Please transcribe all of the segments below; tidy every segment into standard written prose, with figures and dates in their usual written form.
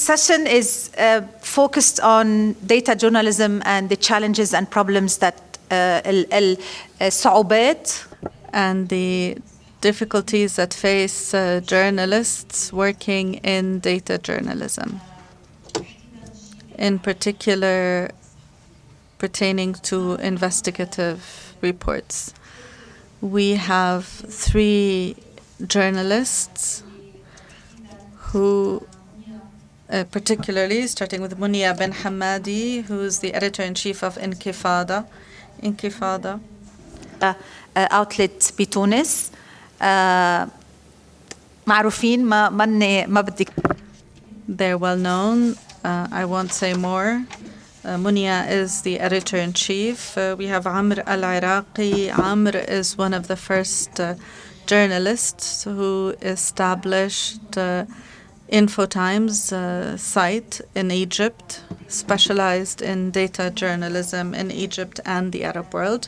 session is focused on data journalism and the challenges and problems that الصعوبات and the difficulties that face journalists working in data journalism, in particular pertaining to investigative reports. We have 3 journalists who particularly, starting with Munia Ben Hamadi, who's the editor-in-chief of Intifada outlet بتونس معروفين ما بدي. They're well known. I won't say more. Munia is the editor-in-chief. We have Amr al-Iraqi. Amr is one of the first journalists who established Infotimes site in Egypt, specialized in data journalism in Egypt and the Arab world.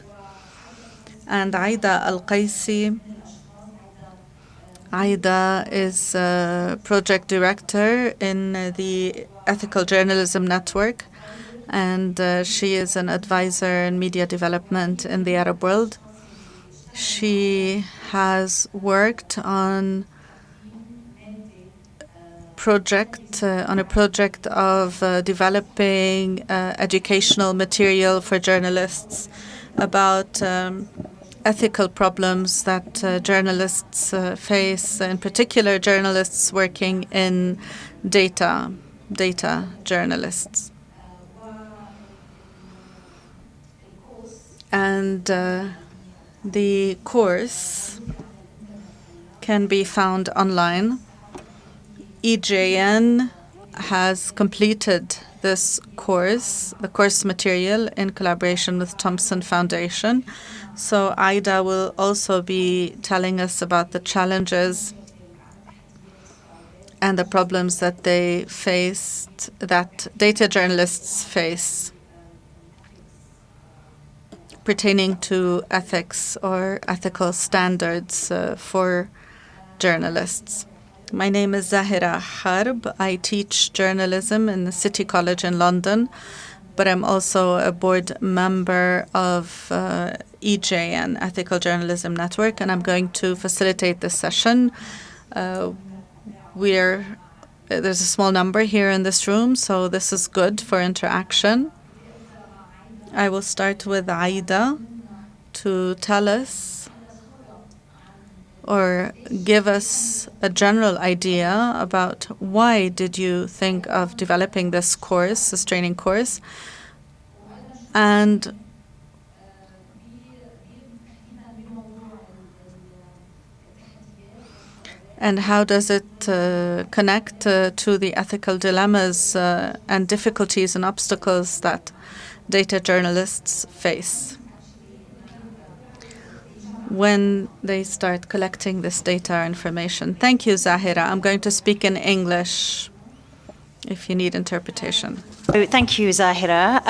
And Aida Al-Qaisi. Aida is project director in the Ethical Journalism Network, and she is an advisor in media development in the Arab world. She has worked on a project of developing educational material for journalists about ethical problems that journalists face, in particular journalists working in data journalists. And the course can be found online. EJN has completed this course, the course material, in collaboration with Thompson Foundation. So Aida will also be telling us about the challenges and the problems that that data journalists face pertaining to ethics or ethical standards for journalists. My name is Zahira Harb. I teach journalism in the City College in London, but I'm also a board member of EJN, Ethical Journalism Network, and I'm going to facilitate this session. There's a small number here in this room, so this is good for interaction. I will start with Aida to tell us or give us a general idea about why did you think of developing this course, this training course, and how does it connect to the ethical dilemmas and difficulties and obstacles that data journalists face when they start collecting this data or information. Thank you, Zahira. I'm going to speak in English if you need interpretation. Thank you, Zahira.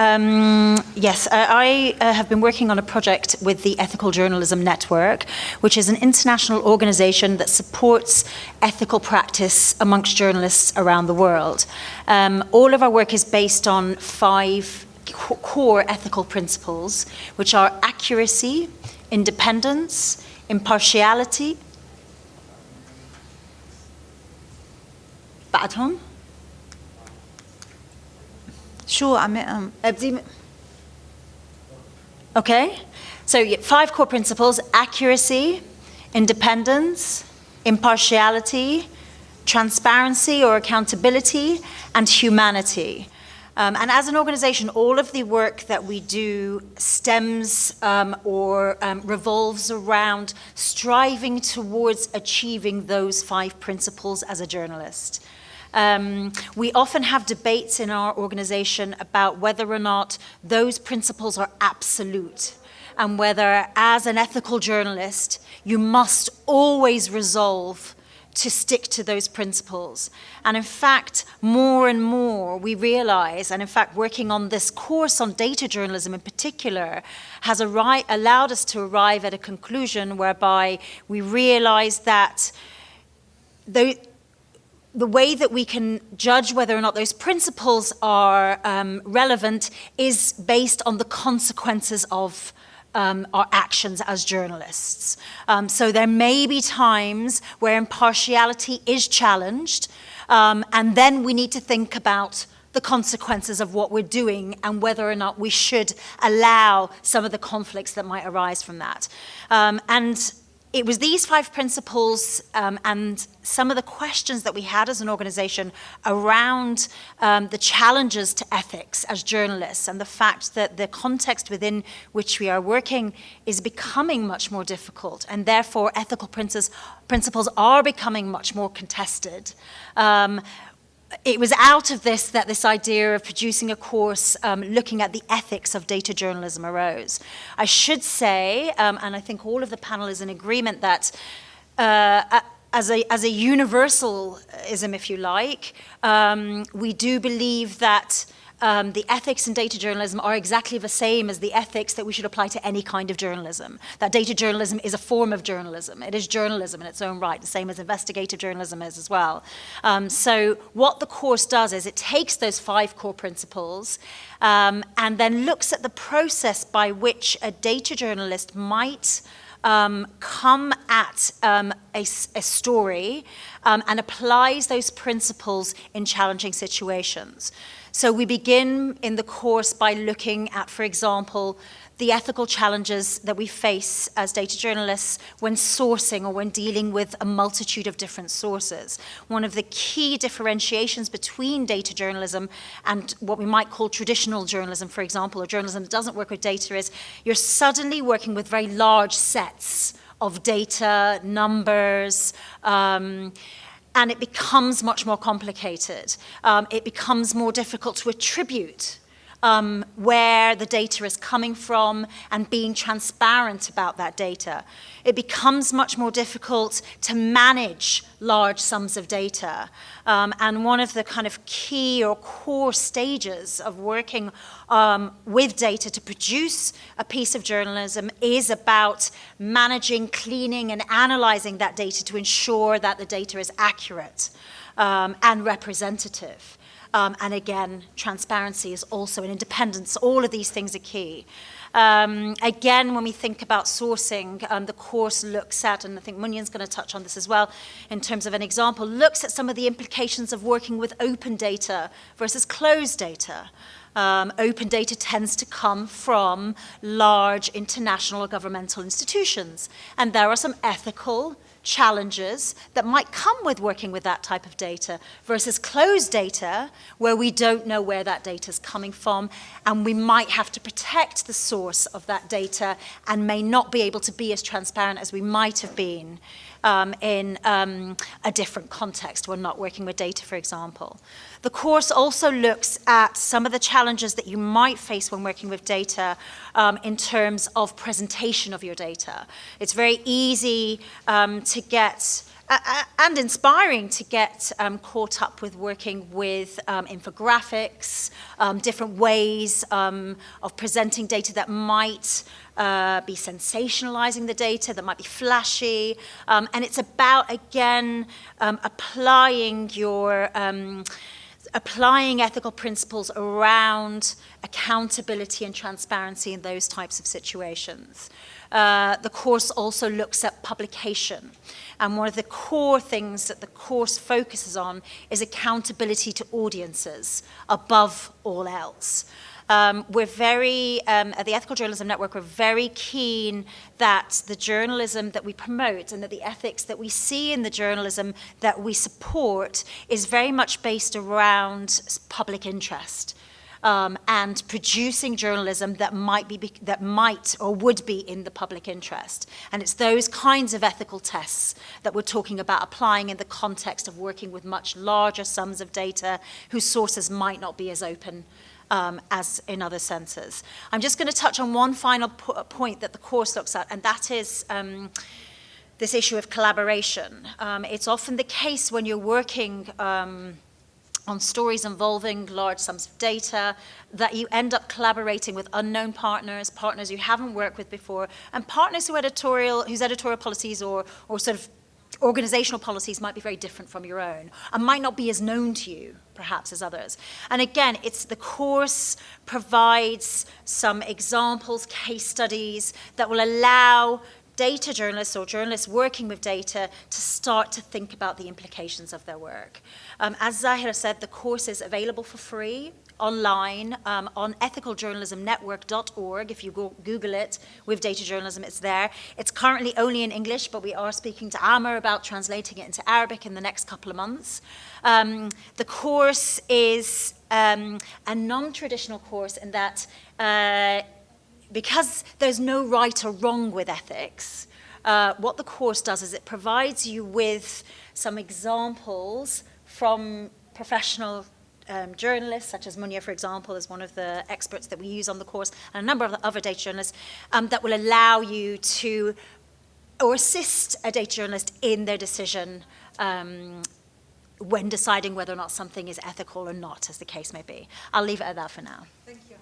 Yes, I have been working on a project with the Ethical Journalism Network, which is an international organization that supports ethical practice amongst journalists around the world. All of our work is based on 5 core ethical principles, which are accuracy, independence, impartiality. بعدهم شو Okay, so 5 core principles: accuracy, independence, impartiality, transparency or accountability, and humanity. And as an organization, all of the work that we do stems or revolves around striving towards achieving those 5 principles as a journalist. We often have debates in our organization about whether or not those principles are absolute, and whether, as an ethical journalist, you must always resolve to stick to those principles. And in fact, more and more we realize, and in fact working on this course on data journalism in particular, has allowed us to arrive at a conclusion whereby we realize that the way that we can judge whether or not those principles are relevant is based on the consequences of our actions as journalists. So there may be times where impartiality is challenged, and then we need to think about the consequences of what we're doing and whether or not we should allow some of the conflicts that might arise from that. And it was these 5 principles and some of the questions that we had as an organization around the challenges to ethics as journalists and the fact that the context within which we are working is becoming much more difficult, and therefore ethical principles are becoming much more contested. It was out of this that this idea of producing a course looking at the ethics of data journalism arose. I should say, and I think all of the panel is in agreement, that as a universalism, if you like, we do believe that the ethics in data journalism are exactly the same as the ethics that we should apply to any kind of journalism. That data journalism is a form of journalism. It is journalism in its own right, the same as investigative journalism is as well. So what the course does is it takes those 5 core principles and then looks at the process by which a data journalist might come at a story and applies those principles in challenging situations. So we begin in the course by looking at, for example, the ethical challenges that we face as data journalists when sourcing or when dealing with a multitude of different sources. One of the key differentiations between data journalism and what we might call traditional journalism, for example, or journalism that doesn't work with data, is you're suddenly working with very large sets of data, numbers, and it becomes much more complicated. It becomes more difficult to attribute where the data is coming from and being transparent about that data. It becomes much more difficult to manage large sums of data. And one of the kind of key or core stages of working with data to produce a piece of journalism is about managing, cleaning, and analyzing that data to ensure that the data is accurate and representative. And again, transparency is also an independence. All of these things are key. Again, when we think about sourcing, the course looks at, and I think Munyan's going to touch on this as well, in terms of an example, looks at some of the implications of working with open data versus closed data. Open data tends to come from large international or governmental institutions, and there are some ethical challenges that might come with working with that type of data versus closed data where we don't know where that data is coming from, and we might have to protect the source of that data and may not be able to be as transparent as we might have been in a different context when not working with data, for example. The course also looks at some of the challenges that you might face when working with data in terms of presentation of your data. It's very easy to get and inspiring to get caught up with working with infographics, different ways of presenting data that might be sensationalizing the data, that might be flashy. And it's about, again, applying ethical principles around accountability and transparency in those types of situations. The course also looks at publication. And one of the core things that the course focuses on is accountability to audiences above all else. We're very, at the Ethical Journalism Network, we're very keen that the journalism that we promote and that the ethics that we see in the journalism that we support is very much based around public interest. And producing journalism that might or would be in the public interest. And it's those kinds of ethical tests that we're talking about applying in the context of working with much larger sums of data whose sources might not be as open as in other senses. I'm just going to touch on one final point that the course looks at, and that is this issue of collaboration. It's often the case when you're working on stories involving large sums of data, that you end up collaborating with unknown partners, partners you haven't worked with before, and partners whose editorial policies or sort of organizational policies might be very different from your own and might not be as known to you, perhaps, as others. And again, the course provides some examples, case studies that will allow data journalists or journalists working with data to start to think about the implications of their work. As Zahira said, the course is available for free online on ethicaljournalismnetwork.org. If you Google it with data journalism, it's there. It's currently only in English, but we are speaking to Amr about translating it into Arabic in the next couple of months. The course is a non-traditional course in that because there's no right or wrong with ethics, what the course does is it provides you with some examples from professional journalists, such as Munya, for example, is one of the experts that we use on the course, and a number of other data journalists, that will allow you to, or assist a data journalist in their decision when deciding whether or not something is ethical or not, as the case may be. I'll leave it at that for now. Thank you.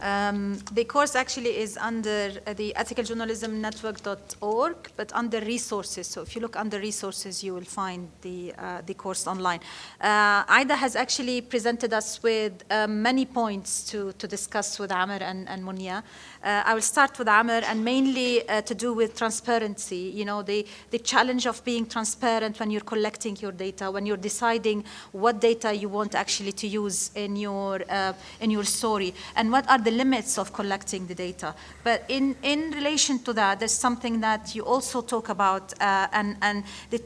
The course actually is under the ethicaljournalismnetwork.org, but under resources. So if you look under resources, you will find the course online. Aida has actually presented us with many points to discuss with Amr and Munya. I will start with Amr, and mainly to do with transparency. You know, the challenge of being transparent when you're collecting your data, when you're deciding what data you want actually to use in your story, and what are the limits of collecting the data. But in relation to that, there's something that you also talk about, and the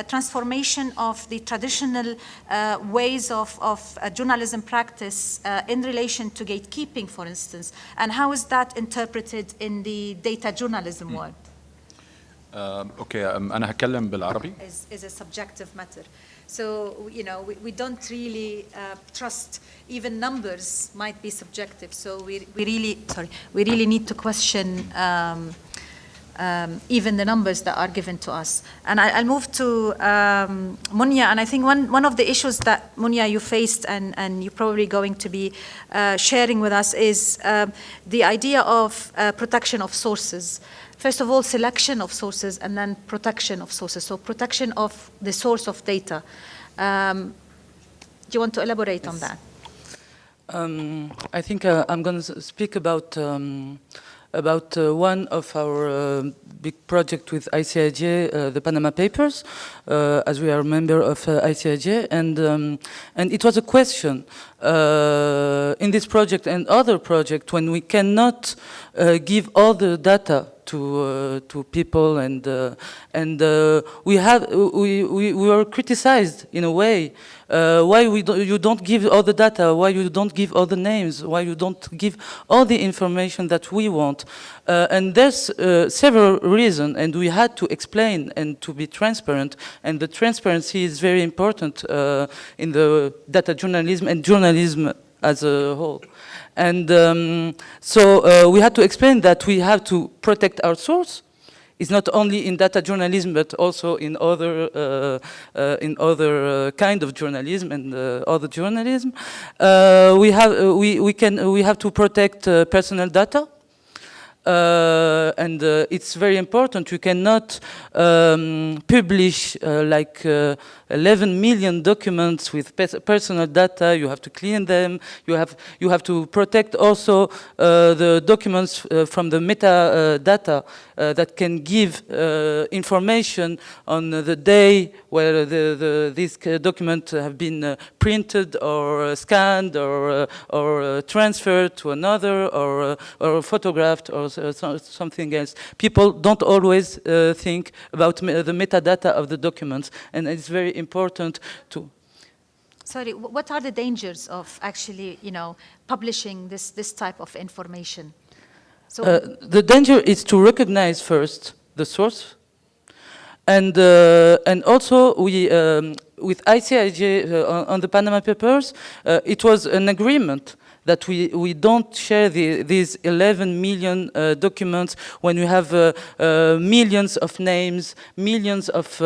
transformation of the traditional ways of journalism practice in relation to gatekeeping, for instance, and how is that interpreted in the data journalism world? اوكي انا هتكلم بالعربي. Is a subjective matter. So, you know, we don't really trust, even numbers might be subjective. So we really need to question even the numbers that are given to us. And I'll move to Munya, and I think one of the issues that, Munya, you faced and you're probably going to be sharing with us is the idea of protection of sources. First of all, selection of sources, and then protection of sources. So protection of the source of data. Do you want to elaborate on that? I think I'm going to speak about one of our big project with ICIJ, the Panama Papers, as we are a member of ICIJ, and it was a question in this project and other project when we cannot give all the data to people, and we were criticized in a way. Why you don't give all the data? Why you don't give all the names? Why you don't give all the information that we want? And there's several reasons, and we had to explain and to be transparent. And the transparency is very important in the data journalism and journalism as a whole. And so we had to explain that we have to protect our source. It's not only in data journalism, but also in other kind of journalism and other journalism. We have to protect personal data. And it's very important. You cannot publish like 11 million documents with personal data. You have to clean them. You have to protect also the documents from the metadata that can give information on the day where these documents have been printed or scanned or transferred to another or photographed or something else. People don't always think about the metadata of the documents, and it's very important to. Sorry, what are the dangers of actually, publishing this type of information? So the danger is to recognize first the source, and also we with ICIJ on the Panama Papers, it was an agreement that we don't share these 11 million documents when we have millions of names, millions of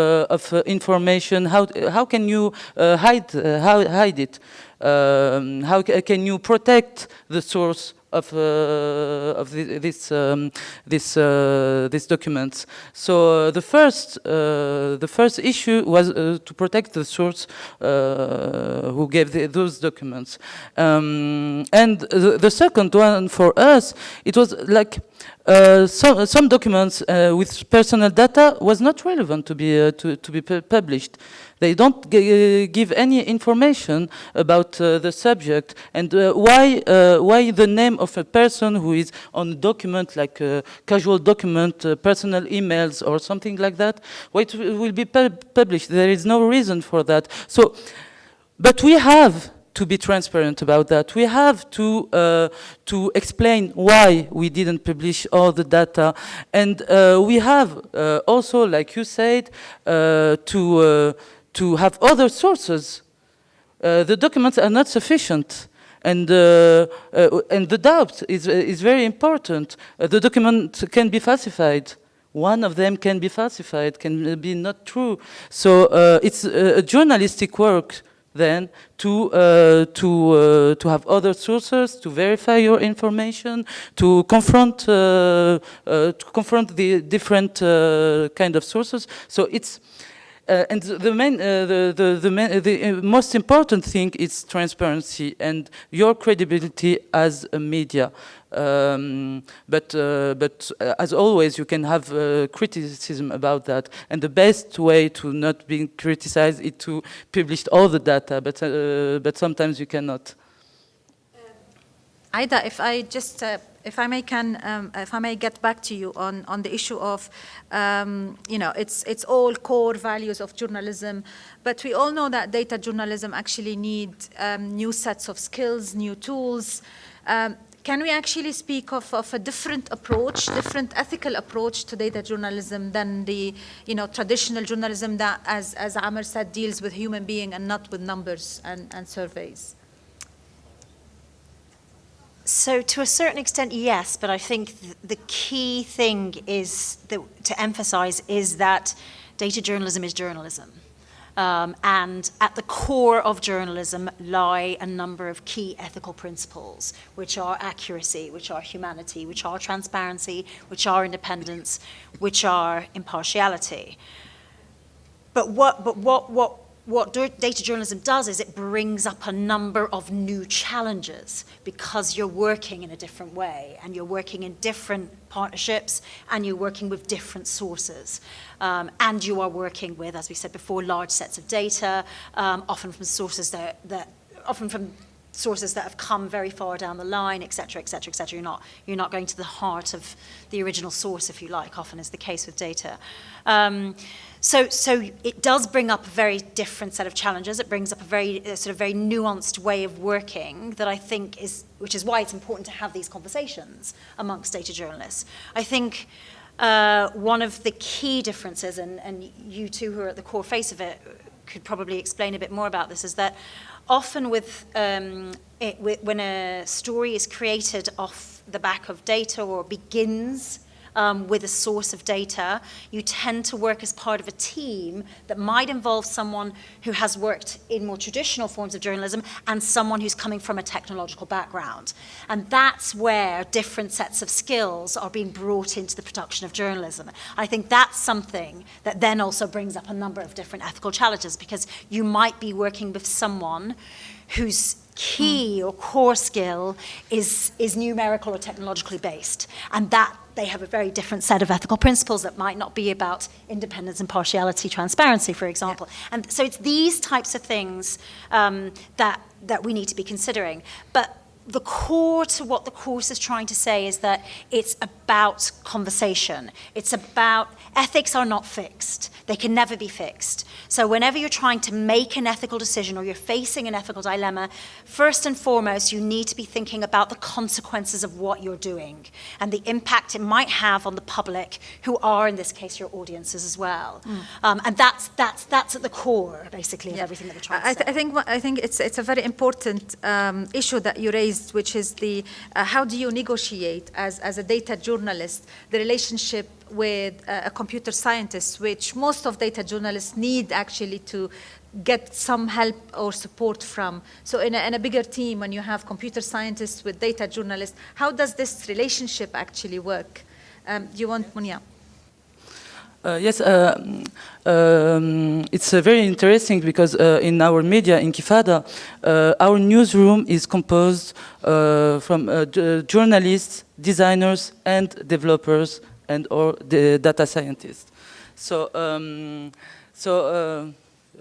information. How can you hide it? How can you protect the source of these documents. So the first issue was to protect the source who gave those documents, and the second one for us, it was like some documents with personal data was not relevant to be published. They don't give any information about the subject, and why the name of a person who is on a document, like a casual document, personal emails or something like that, why it will be published? There is no reason for that. So, but we have to be transparent about that. We have to explain why we didn't publish all the data, and we have also, like you said, to have other sources. The documents are not sufficient, and the doubt is very important. The document can be falsified. One of them can be falsified, can be not true. So it's a journalistic work then to have other sources, to verify your information, to confront the different kind of sources. So it's and the most important thing is transparency and your credibility as a media. But as always, you can have criticism about that, and the best way to not be criticized is to publish all the data. But sometimes you cannot. Aida, if I just, if I may get back to you on the issue of, it's all core values of journalism, but we all know that data journalism actually need new sets of skills, new tools. Can we actually speak of a different approach, different ethical approach to data journalism than the traditional journalism that, as Amr said, deals with human being and not with numbers and surveys? So to a certain extent, yes, but I think the key thing is to emphasize is that data journalism is journalism. And at the core of journalism lie a number of key ethical principles, which are accuracy, which are humanity, which are transparency, which are independence, which are impartiality. But what data journalism does is it brings up a number of new challenges because you're working in a different way and you're working in different partnerships and you're working with different sources. And you are working with, as we said before, large sets of data, often from sources that have come very far down the line, et cetera, et cetera, et cetera. You're not going to the heart of the original source, if you like, often is the case with data. So it does bring up a very different set of challenges. It brings up a very nuanced way of working that I think which is why it's important to have these conversations amongst data journalists. I think one of the key differences, and you two who are at the core face of it could probably explain a bit more about this, is that often when a story is created off the back of data or begins with a source of data, you tend to work as part of a team that might involve someone who has worked in more traditional forms of journalism and someone who's coming from a technological background. And that's where different sets of skills are being brought into the production of journalism. I think that's something that then also brings up a number of different ethical challenges, because you might be working with someone whose key or core skill is numerical or technologically based, and that they have a very different set of ethical principles that might not be about independence, impartiality, transparency, for example. Yeah. And so it's these types of things that we need to be considering. But the core to what the course is trying to say is that it's about conversation. It's about ethics are not fixed. They can never be fixed. So whenever you're trying to make an ethical decision or you're facing an ethical dilemma, first and foremost, you need to be thinking about the consequences of what you're doing and the impact it might have on the public, who are, in this case, your audiences as well. And that's at the core, basically, of everything that we're trying to say. I think it's a very important issue that you raised raised, which is the how do you negotiate as a data journalist the relationship with a computer scientist, which most of data journalists need actually to get some help or support from. So in a bigger team, when you have computer scientists with data journalists, how does this relationship actually work? Do you want Munia? Yes, it's very interesting because in our media, in Kifada, our newsroom is composed from journalists, designers, and developers, and or the data scientists. So,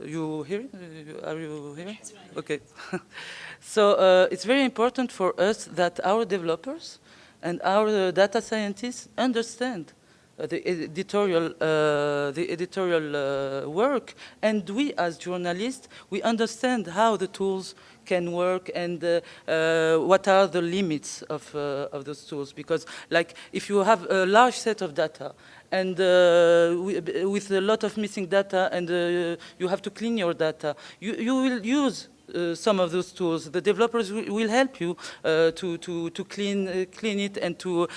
you hear? Are you here? Okay. So it's very important for us that our developers and our data scientists understand the editorial work, and we as journalists, we understand how the tools can work and what are the limits of those tools. Because, like, if you have a large set of data and with a lot of missing data, and you have to clean your data, you will use some of those tools. The developers will help you to clean it and to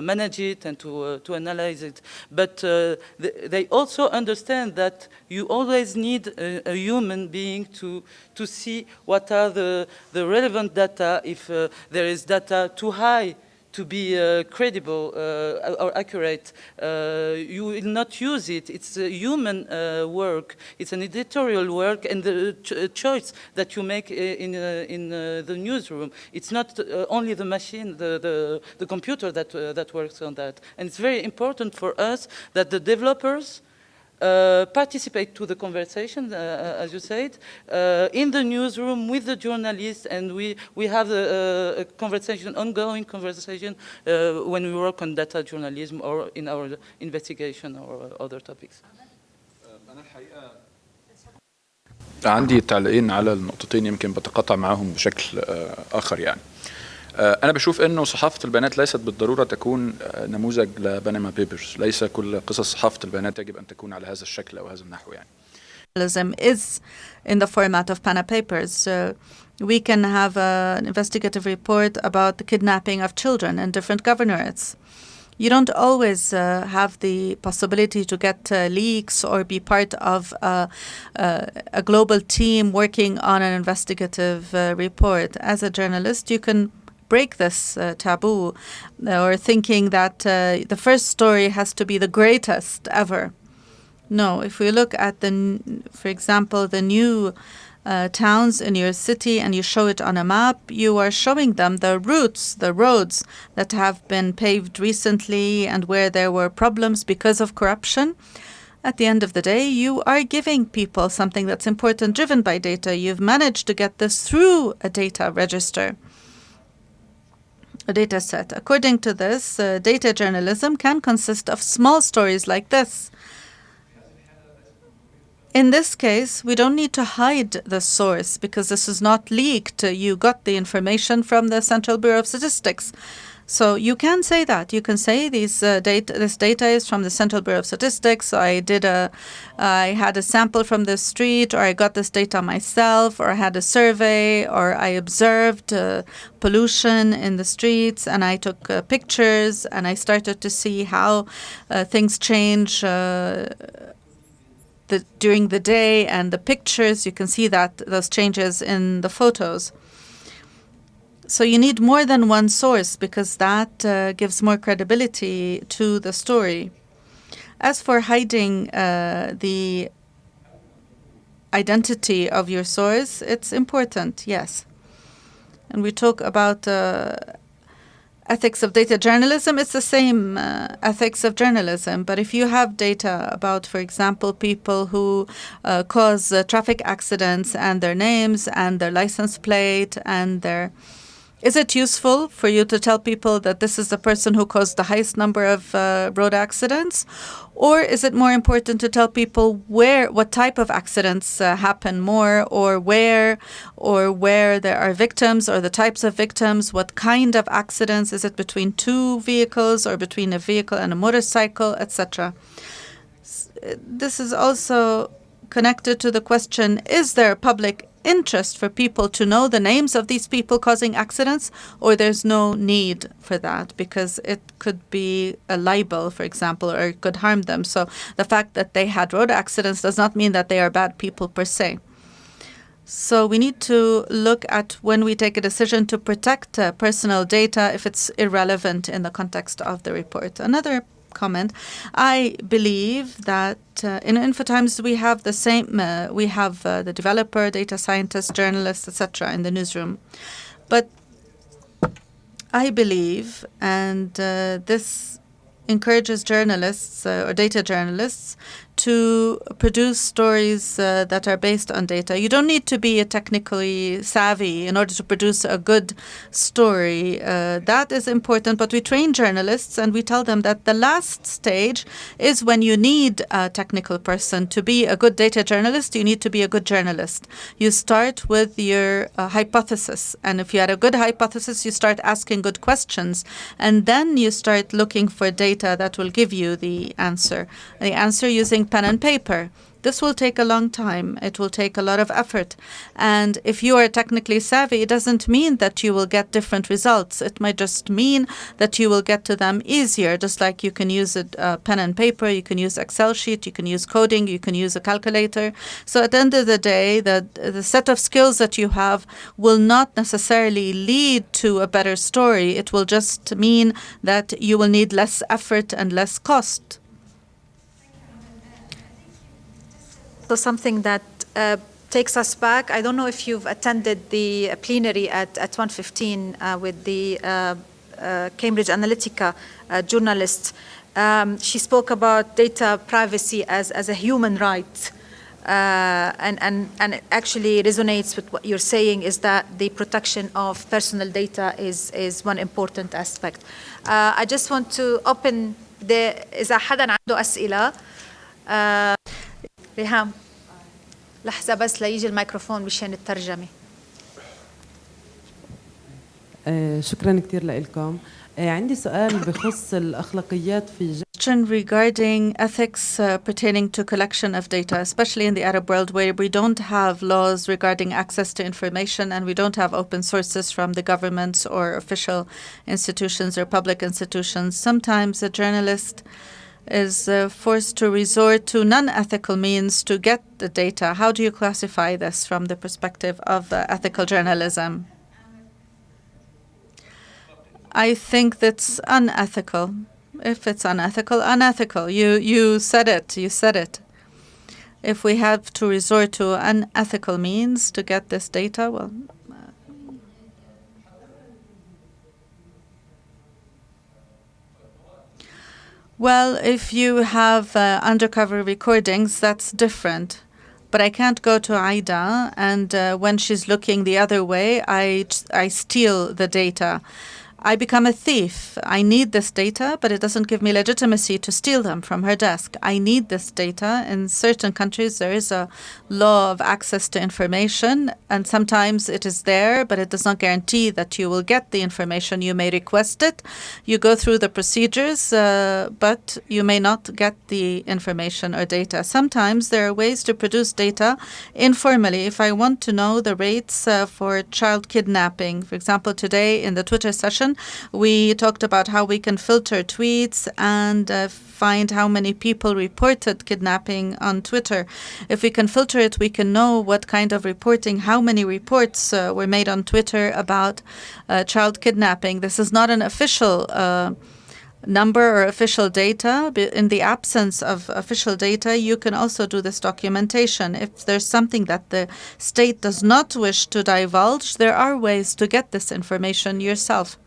manage it and to analyze it. But they also understand that you always need a human being to see what are the relevant data. If there is data too high to be credible or accurate, you will not use it. It's a human work. It's an editorial work, and the choice that you make in the newsroom. It's not only the machine, the computer that works on that. And it's very important for us that the developers participate to the conversation, as you said, in the newsroom with the journalists, and we have a conversation, ongoing conversation, when we work on data journalism or in our investigation or other topics. أنا الحقيقة عندي تعليقين على النقطتين يمكن بتقاطع معهم بشكل آخر يعني. أنا بشوف إنه صحافة البيانات ليست بالضرورة تكون نموذج لبنما بيبرز، ليس كل قصص صحافة البيانات يجب أن تكون على هذا الشكل أو هذا النحو يعني. Journalism is in the format of Pana Papers. We can have an investigative report about the kidnapping of children in different governorates. You don't always have the possibility to get leaks or be part of a global team working on an investigative report. As a journalist, you can break this taboo or thinking that the first story has to be the greatest ever. No, if we look at for example, the new towns in your city and you show it on a map, you are showing them the routes, the roads that have been paved recently and where there were problems because of corruption. At the end of the day, you are giving people something that's important, driven by data. You've managed to get this through a data register, a data set. According to this, data journalism can consist of small stories like this. In this case, we don't need to hide the source because this is not leaked. You got the information from the Central Bureau of Statistics. So you can say that. You can say this data is from the Central Bureau of Statistics. I had a sample from the street, or I got this data myself, or I had a survey, or I observed pollution in the streets, and I took pictures, and I started to see how things change during the day, and the pictures, you can see that those changes in the photos. So you need more than one source because that gives more credibility to the story. As for hiding the identity of your source, it's important, yes. And we talk about ethics of data journalism. It's the same ethics of journalism. But if you have data about, for example, people who cause traffic accidents and their names and their license plate and is it useful for you to tell people that this is the person who caused the highest number of road accidents? Or is it more important to tell people what type of accidents happen more, or where there are victims, or the types of victims, what kind of accidents? Is it between two vehicles or between a vehicle and a motorcycle, etc.? This is also connected to the question, is there public interest for people to know the names of these people causing accidents, or there's no need for that because it could be a libel, for example, or it could harm them. So the fact that they had road accidents does not mean that they are bad people per se. So we need to look at when we take a decision to protect personal data if it's irrelevant in the context of the report. Another comment, I believe that in InfoTimes we have the same, we have the developer, data scientist, journalist, etc. in the newsroom. But I believe, and this encourages journalists or data journalists to produce stories that are based on data. You don't need to be technically savvy in order to produce a good story. That is important, but we train journalists and we tell them that the last stage is when you need a technical person. To be a good data journalist, you need to be a good journalist. You start with your hypothesis, and if you had a good hypothesis, you start asking good questions, and then you start looking for data that will give you the answer using pen and paper. This will take a long time. It will take a lot of effort. And if you are technically savvy, it doesn't mean that you will get different results. It might just mean that you will get to them easier, just like you can use a pen and paper, you can use Excel sheet, you can use coding, you can use a calculator. So at the end of the day, the set of skills that you have will not necessarily lead to a better story. It will just mean that you will need less effort and less cost. So something that takes us back. I don't know if you've attended the plenary at 1:15 with the Cambridge Analytica journalist. She spoke about data privacy as a human right. And it actually resonates with what you're saying, is that the protection of personal data is one important aspect. I just want to open إذا حدا عنده أسئلة. ريهام لحظة بس ليجي الميكروفون مشان الترجمة. شكرا كثير لكم. عندي سؤال بخص الأخلاقيات في regarding ethics pertaining to collection of data, especially in the Arab world where we don't have laws regarding access to information and we don't have open sources from the governments or official institutions or public institutions. Sometimes a journalist is forced to resort to non-ethical means to get the data. How do you classify this from the perspective of ethical journalism? I think that's unethical. If it's unethical, unethical. You said it. You said it. If we have to resort to unethical means to get this data, well, if you have undercover recordings, that's different. But I can't go to Aida and when she's looking the other way, I steal the data. I become a thief. I need this data, but it doesn't give me legitimacy to steal them from her desk. I need this data. In certain countries, there is a law of access to information, and sometimes it is there, but it does not guarantee that you will get the information. You may request it. You go through the procedures, but you may not get the information or data. Sometimes there are ways to produce data informally. If I want to know the rates for child kidnapping, for example, today in the Twitter session, we talked about how we can filter tweets and find how many people reported kidnapping on Twitter. If we can filter it, we can know what kind of reporting, how many reports were made on Twitter about child kidnapping. This is not an official number or official data. In the absence of official data, you can also do this documentation. If there's something that the state does not wish to divulge, there are ways to get this information yourself.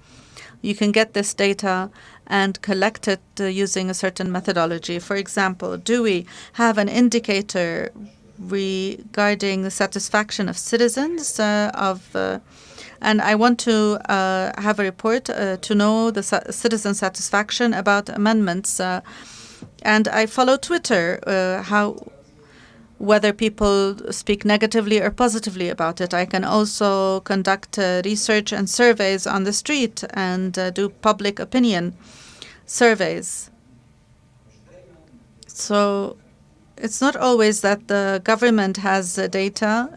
You can get this data and collect it using a certain methodology. For example, do we have an indicator regarding the satisfaction of citizens and I want to have a report to know the citizen satisfaction about amendments. And I follow Twitter, whether people speak negatively or positively about it. I can also conduct research and surveys on the street and do public opinion surveys. So it's not always that the government has the data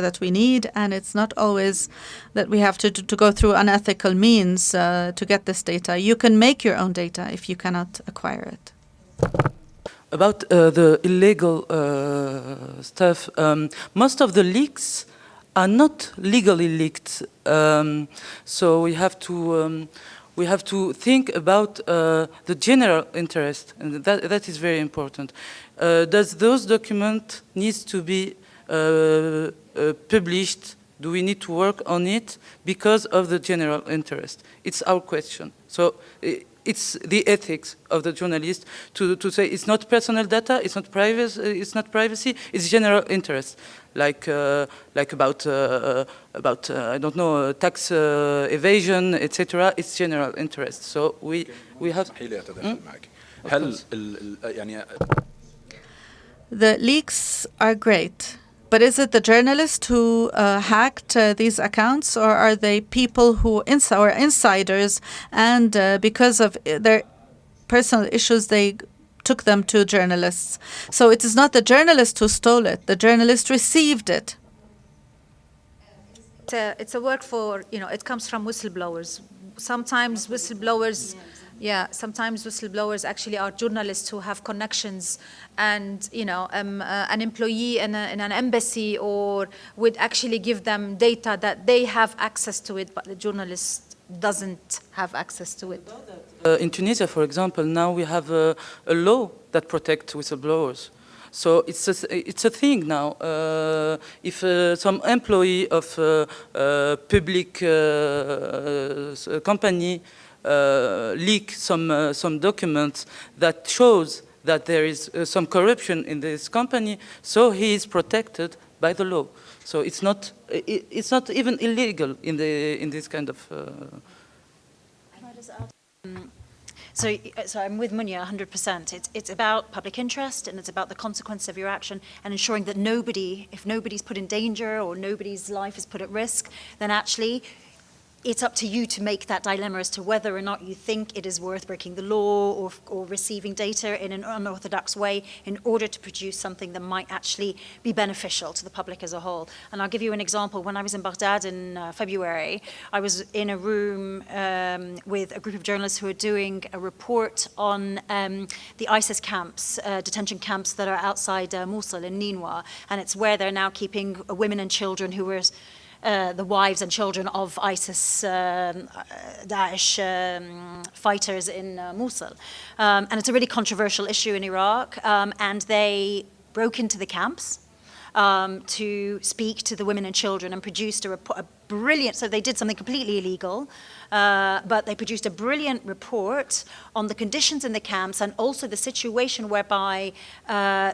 that we need, and it's not always that we have to go through unethical means to get this data. You can make your own data if you cannot acquire it. About the illegal stuff, most of the leaks are not legally leaked. So we have to think about the general interest, and that is very important. Does those documents need to be published? Do we need to work on it because of the general interest? It's our question. So it's the ethics of the journalist to say it's not personal data, it's not privacy, it's general interest, like about I don't know, tax evasion, etc. It's general interest. So we have. The leaks are great, but is it the journalist who hacked these accounts, or are they people who are insiders, and because of their personal issues they took them to journalists? So it is not the journalist who stole it, the journalist received it. It's a work for, it comes from whistleblowers. Sometimes whistleblowers actually are journalists who have connections, and an employee in an embassy or would actually give them data that they have access to it, but the journalist doesn't have access to it. In Tunisia, for example, now we have a law that protects whistleblowers. So it's a thing now. If some employee of a public company leak some documents that shows that there is some corruption in this company, so he is protected by the law. So it's not even illegal in this kind of. So I'm with Munia 100%. It's about public interest, and it's about the consequence of your action, and ensuring that if nobody's put in danger or nobody's life is put at risk, then actually it's up to you to make that dilemma as to whether or not you think it is worth breaking the law or receiving data in an unorthodox way in order to produce something that might actually be beneficial to the public as a whole. And I'll give you an example. When I was in Baghdad in February, I was in a room with a group of journalists who were doing a report on the ISIS camps, detention camps that are outside Mosul in Ninwa, and it's where they're now keeping women and children who were the wives and children of ISIS, Daesh fighters in Mosul. And it's a really controversial issue in Iraq. And they broke into the camps to speak to the women and children and produced a brilliant, so they did something completely illegal, but they produced a brilliant report on the conditions in the camps and also the situation whereby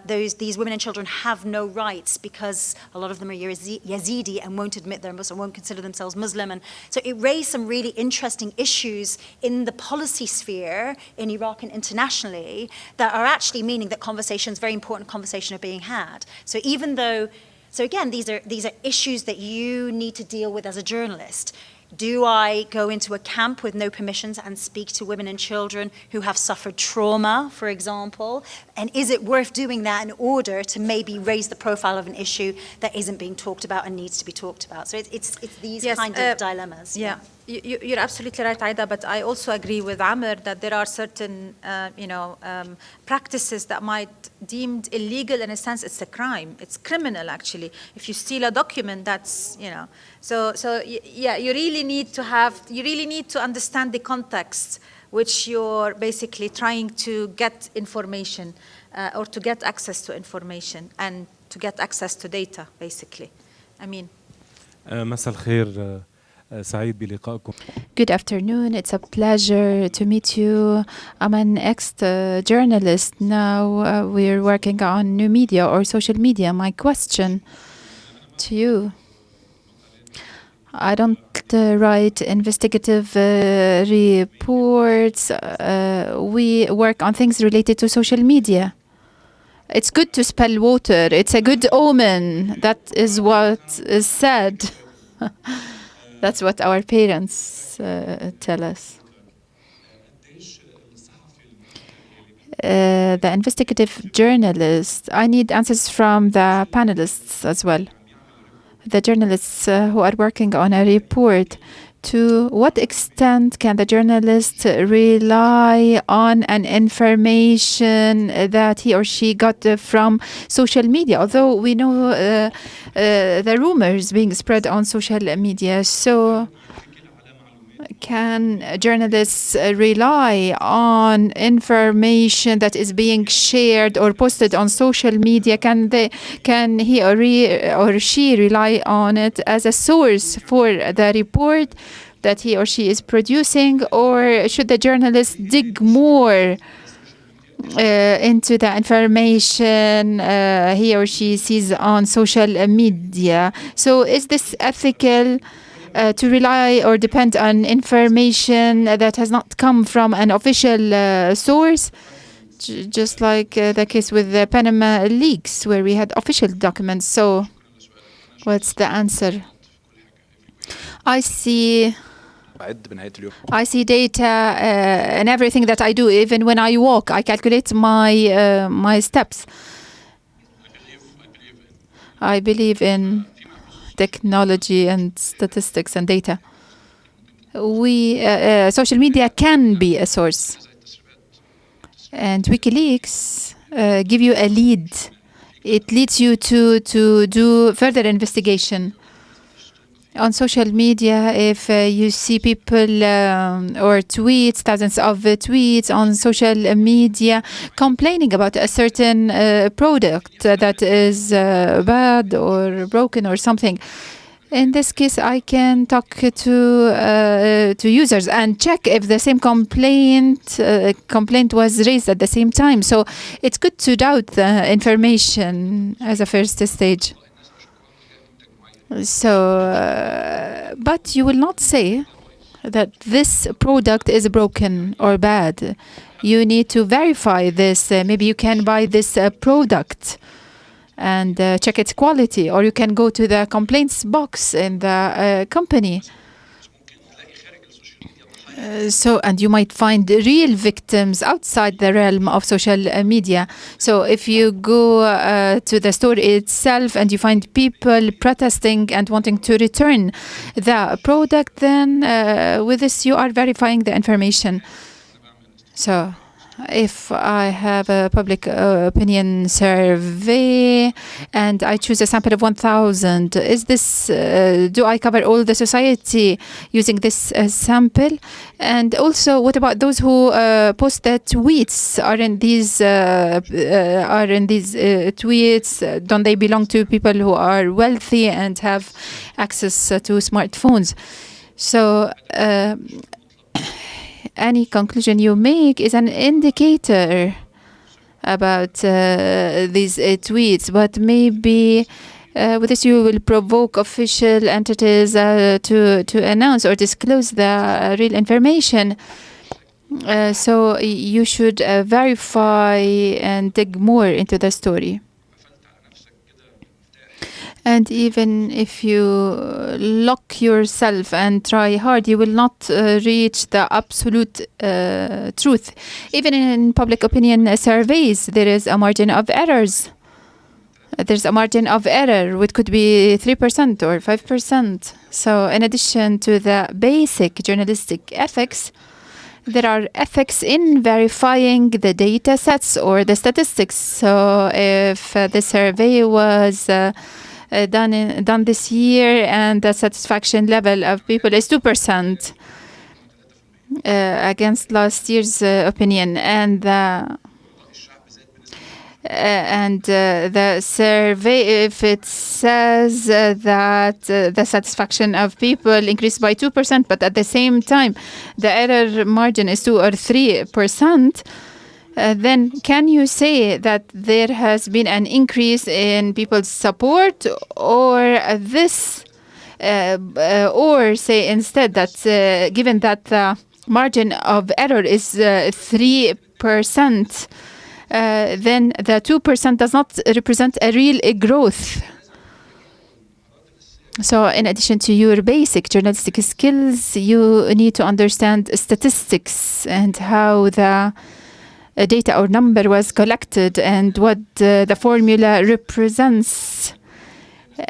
these women and children have no rights because a lot of them are Yazidi and won't admit they're Muslim, won't consider themselves Muslim. And so it raised some really interesting issues in the policy sphere in Iraq and internationally that are actually meaning that very important conversations are being had. So even though So again, these are issues that you need to deal with as a journalist. Do I go into a camp with no permissions and speak to women and children who have suffered trauma, for example? And is it worth doing that in order to maybe raise the profile of an issue that isn't being talked about and needs to be talked about? So it's these kind of dilemmas. Yeah, you're absolutely right, Aida, but I also agree with Amr that there are certain, practices that might deemed illegal. In a sense, it's a crime. It's criminal, actually. If you steal a document, that's, So yeah, you really need to understand the context which you're basically trying to get information or to get access to information and to get access to data, basically. I mean. مساء الخير. سعيد بلقائكم. Good afternoon. It's a pleasure to meet you. I'm an ex-journalist. Now we're working on new media or social media. My question to you. I don't write investigative reports. We work on things related to social media. It's good to spill water. It's a good omen. That is what is said. That's what our parents tell us. the investigative journalist, I need answers from the panelists as well. The journalists who are working on a report, to what extent can the journalist rely on an information that he or she got from social media? Although we know the rumors being spread on social media, so can journalists rely on information that is being shared or posted on social media? Can he or she rely on it as a source for the report that he or she is producing, or should the journalist dig more into the information he or she sees on social media? So is this ethical to rely or depend on information that has not come from an official source, just like the case with the Panama leaks, where we had official documents? So what's the answer? I see data in everything that I do. Even when I walk, I calculate my steps. I believe in technology and statistics and data. Social media can be a source, and WikiLeaks give you a lead. It leads you to do further investigation. On social media, if you see people or tweets, thousands of tweets on social media complaining about a certain product that is bad or broken or something, in this case, I can talk to users and check if the same complaint was raised at the same time. So it's good to doubt the information as a first stage. So, but you will not say that this product is broken or bad. You need to verify this. Maybe you can buy this product and check its quality, or you can go to the complaints box in the company. And you might find real victims outside the realm of social media. So if you go to the store itself and you find people protesting and wanting to return the product, then with this you are verifying the information. So if I have a public opinion survey and I choose a sample of 1,000, is this, do I cover all the society using this sample? And also, what about those who post their tweets? Aren't these tweets, don't they belong to people who are wealthy and have access to smartphones? So any conclusion you make is an indicator about these tweets, but maybe with this you will provoke official entities to announce or disclose the real information. So you should verify and dig more into the story. And even if you lock yourself and try hard, you will not reach the absolute truth. Even in public opinion surveys, there is a margin of errors. There's a margin of error, which could be 3% or 5%. So in addition to the basic journalistic ethics, there are ethics in verifying the data sets or the statistics. So if the survey was done this year and the satisfaction level of people is 2% against last year's opinion, and the survey, if it says that the satisfaction of people increased by 2%, but at the same time the error margin is 2 or 3%, then can you say that there has been an increase in people's support, or this, or say instead that given that the margin of error is 3%, then the 2% does not represent a real growth? So in addition to your basic journalistic skills, you need to understand statistics and how the data or number was collected and what the formula represents,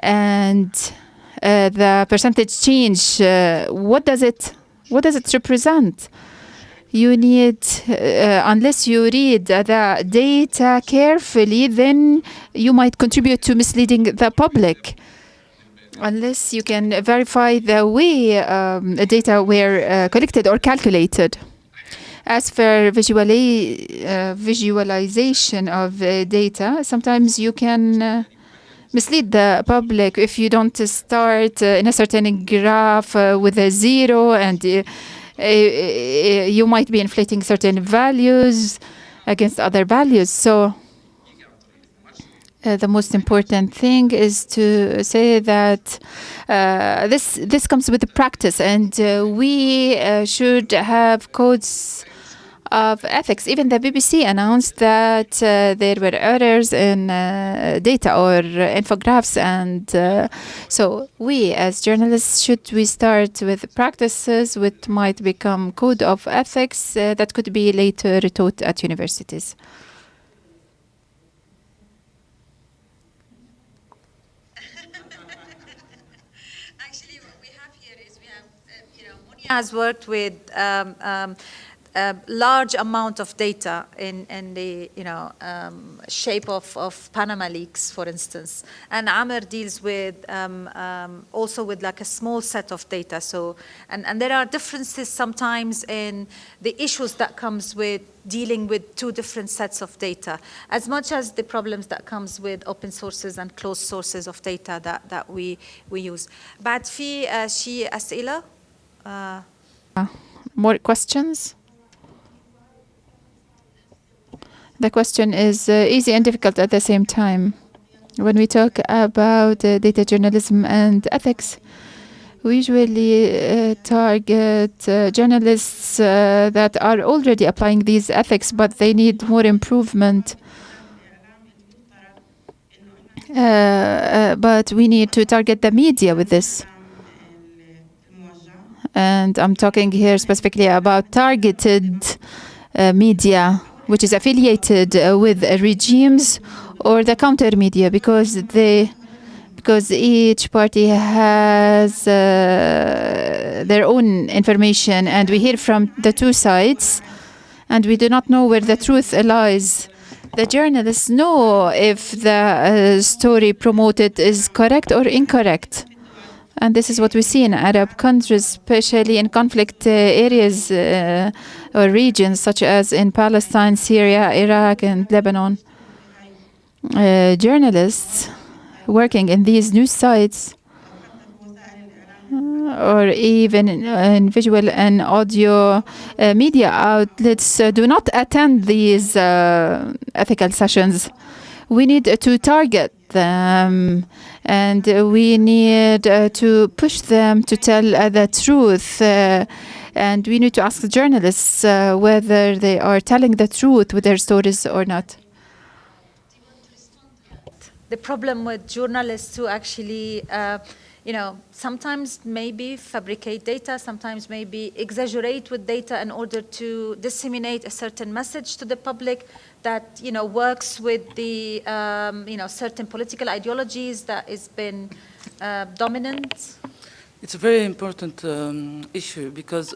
and the percentage change, what does it represent? You need, unless you read the data carefully, then you might contribute to misleading the public. Unless you can verify the way data were collected or calculated. As for visualization of data, sometimes you can mislead the public if you don't start in a certain graph with a zero, and you might be inflating certain values against other values. So the most important thing is to say that this comes with the practice, and we should have codes of ethics. Even the BBC announced that there were errors in data or infographics, and so we as journalists we start with practices which might become code of ethics that could be later taught at universities. Actually, what we have here is Monia has worked with a large amount of data in the shape of Panama leaks, for instance, and Amer deals with also with like a small set of data. So and there are differences sometimes in the issues that comes with dealing with two different sets of data, as much as the problems that comes with open sources and closed sources of data that we use. بعد في شيء أسئلة? More questions? The question is easy and difficult at the same time. When we talk about data journalism and ethics, we usually target journalists that are already applying these ethics, but they need more improvement. But we need to target the media with this. And I'm talking here specifically about targeted media, which is affiliated with regimes or the counter media, because each party has their own information, and we hear from the two sides, and we do not know where the truth lies. The journalists know if the story promoted is correct or incorrect. And this is what we see in Arab countries, especially in conflict areas or regions, such as in Palestine, Syria, Iraq, and Lebanon. Journalists working in these news sites, or even in visual and audio media outlets, do not attend these ethical sessions. We need to target them, and we need to push them to tell the truth. And we need to ask the journalists whether they are telling the truth with their stories or not. The problem with journalists who actually, sometimes maybe fabricate data, sometimes maybe exaggerate with data in order to disseminate a certain message to the public that, works with the, certain political ideologies that has been dominant. It's a very important issue, because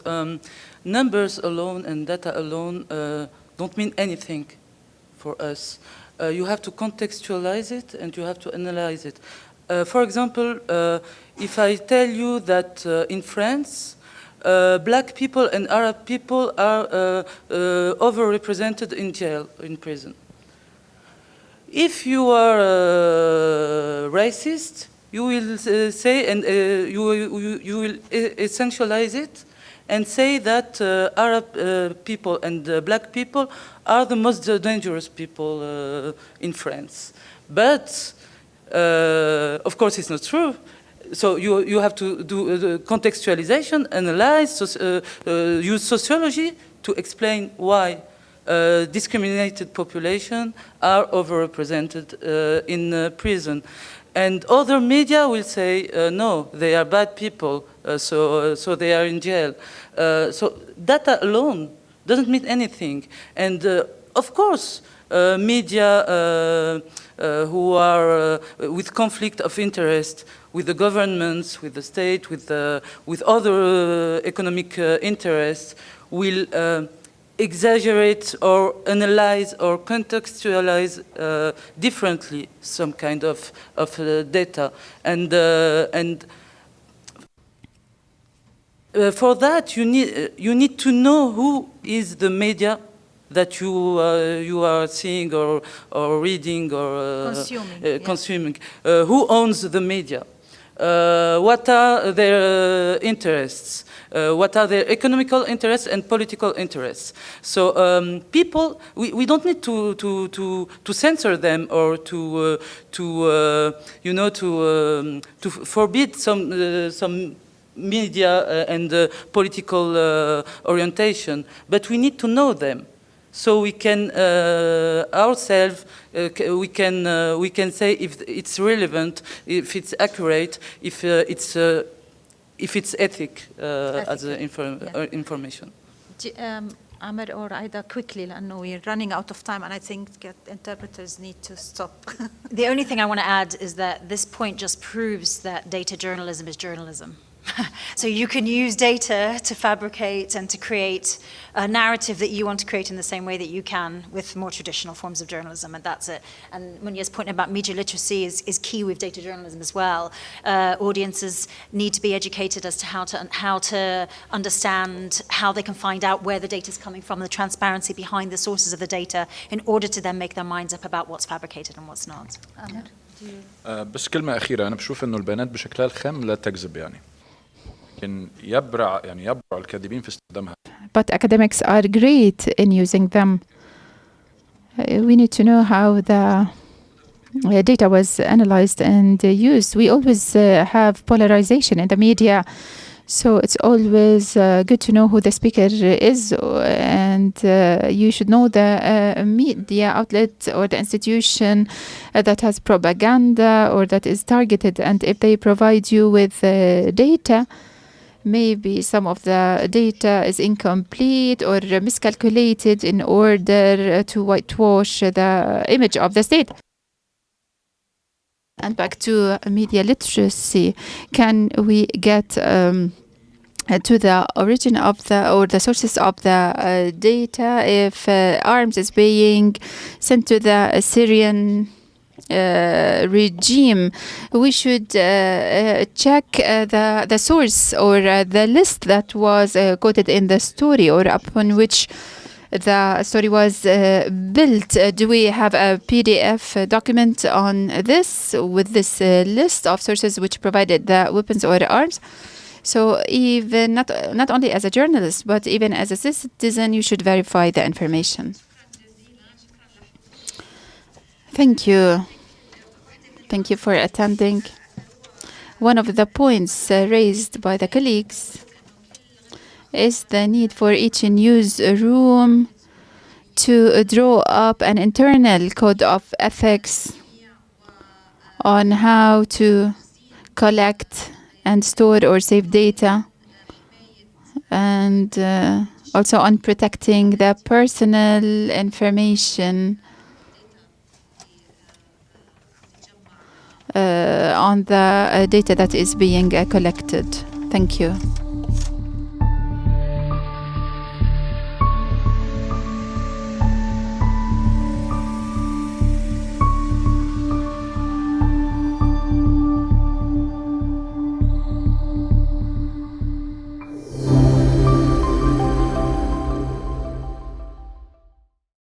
numbers alone and data alone don't mean anything for us. You have to contextualize it and you have to analyze it. For example, if I tell you that in France, black people and Arab people are overrepresented in jail, in prison. If you are racist, you will say, and you will essentialize it and say that Arab people and black people are the most dangerous people in France. But, of course, it's not true. So you have to do the contextualization, analyze, use sociology to explain why discriminated population are overrepresented in prison. And other media will say, no, they are bad people, so they are in jail. So data alone doesn't mean anything. And of course, media who are with conflict of interest with the governments, with the state, with other economic interests, will exaggerate or analyze or contextualize differently some kind of data. And for that, you need to know who is the media that you are seeing or reading or consuming. Who owns the media? What are their interests? What are their economical interests and political interests? So people, we don't need to censor them or to forbid some media and political orientation, but we need to know them. So we can ourselves we can say if it's relevant, if it's accurate, if it's ethic as information. Amr or Aida, quickly, لأنه we're running out of time, and I think interpreters need to stop. The only thing I want to add is that this point just proves that data journalism is journalism. So you can use data to fabricate and to create a narrative that you want to create in the same way that you can with more traditional forms of journalism, and that's it. And Munia's point about media literacy is key with data journalism as well. Audiences need to be educated as to how to understand how they can find out where the data is coming from, the transparency behind the sources of the data, in order to then make their minds up about what's fabricated and what's not. بس كلمة أخيرة، أنا بشوف إنه البيانات بشكلها الخام لا تكذب يعني. لكن يبرع الكاذبين في استخدامها. But academics are great in using them. We need to know how the data was analyzed and used. We always have polarization in the media, so it's always good to know who the speaker is, and you should know the media outlet or the institution that has propaganda or that is targeted, and if they provide you with data, maybe some of the data is incomplete or miscalculated in order to whitewash the image of the state. And back to media literacy, can we get to the origin of the sources of the data? If arms is being sent to the Syrian regime, we should check the source or the list that was quoted in the story or upon which the story was built. Do we have a PDF document on this with this list of sources which provided the weapons or arms? So even not only as a journalist, but even as a citizen, you should verify the information. Thank you. Thank you for attending. One of the points raised by the colleagues is the need for each newsroom to draw up an internal code of ethics on how to collect and store or save data, and also on protecting the personal information on the data that is being collected. Thank you.